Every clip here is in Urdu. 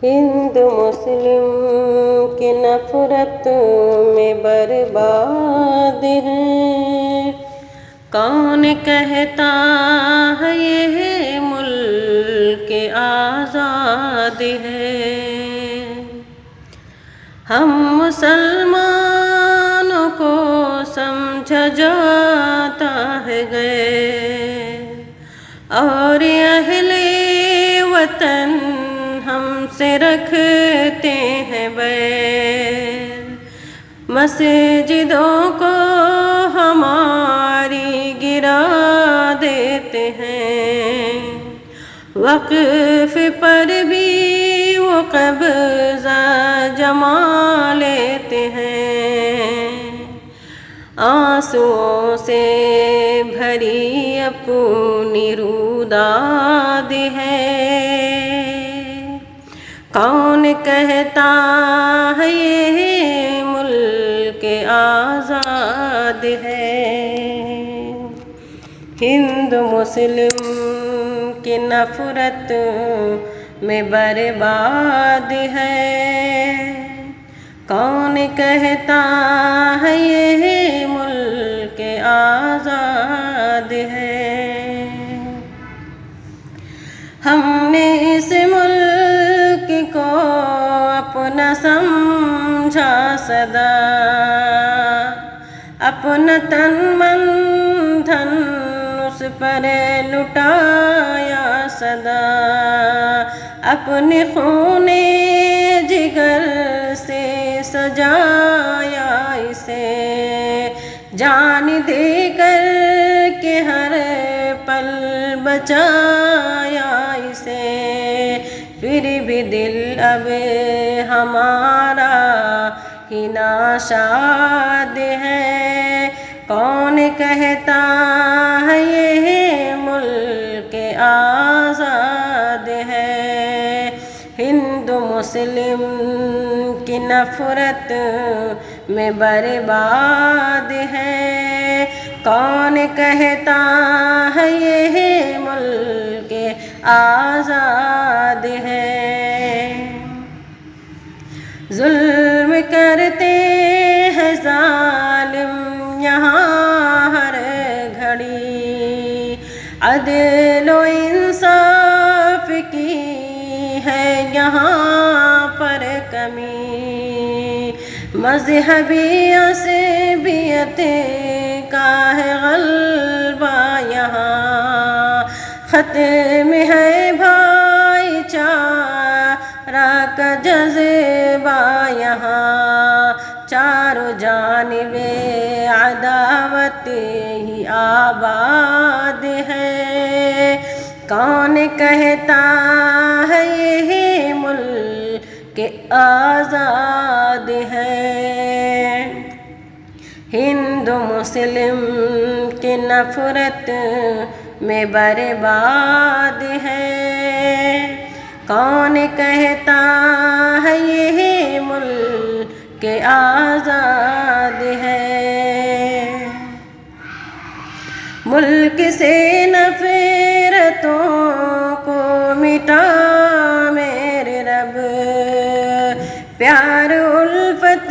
ہند مسلم کی نفرت میں برباد ہیں، کون کہتا ہے یہ ملک آزاد ہے؟ ہم مسلمانوں کو سمجھا جاتا ہے غیر، اور اہل وطن ہم سے رکھتے ہیں بیر۔ مسجدوں کو ہماری گرا دیتے ہیں، وقف پر بھی وہ قبضہ جما لیتے ہیں۔ آنسوؤں سے بھری اپنی روداد ہے، کون کہتا ہے یہ ملک آزاد ہے؟ ہند مسلم کی نفرت میں برباد ہے، کون کہتا ہے یہ ملک آزاد ہے؟ ہم نے اس ملک کو اپنا سمجھا سدا، اپنا تن من دھن اس پر لٹایا سدا، اپنے خون جگر سے سجایا اسے، جان دے کر کے ہر پل بچایا اسے، پھر بھی دل اب ہمارا ہی ناشاد ہے، کون کہتا ہے یہ ملک آزاد ہے؟ ہند مسلم کی نفرت میں برباد ہے، کون کہتا ہے یہ ملک آزاد ہے؟ ظلم کرتے ہیں ظالم یہاں ہر گھڑی، عدل و انصاف کی ہے یہاں پر کمی، مذہبی عصبیت کا ہے غلبہ یہاں، ختم ہے بھائی چارہ کا جذبہ یہاں، چاروں جانب عداوت ہی آباد ہے، کون کہتا ہے یہ ملک آزاد ہے؟ ہند مسلم کی نفرت میں برباد ہے، کون کہتا ہے یہ ملک آزاد ہے؟ ملک سے نفرتوں کو مٹا میرے رب، پیار الفت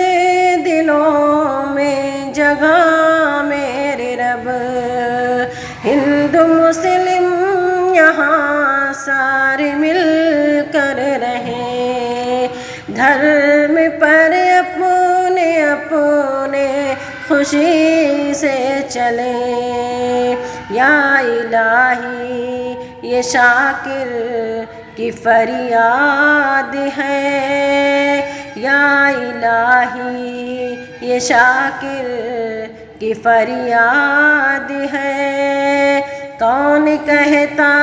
دلوں میں جگا میرے رب، ہند مسلم یہاں سارے مل کر رہیں، دھرم پر اپنے اپنے خوشی سے چلیں، یا الہی یہ شاکر کی فریاد ہے، یا الہی یہ شاکر کی فریاد ہے، کون کہتا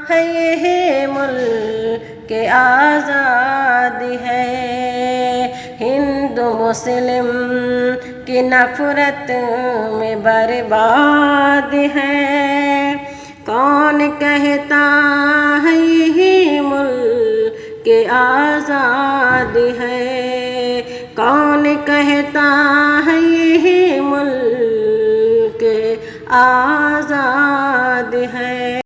ہے یہ ملک آزاد ہے؟ ہند مسلم کی نفرت میں برباد ہے، کون کہتا ہے یہ ملک آزاد ہے؟ کون کہتا ہے یہ ملک آزاد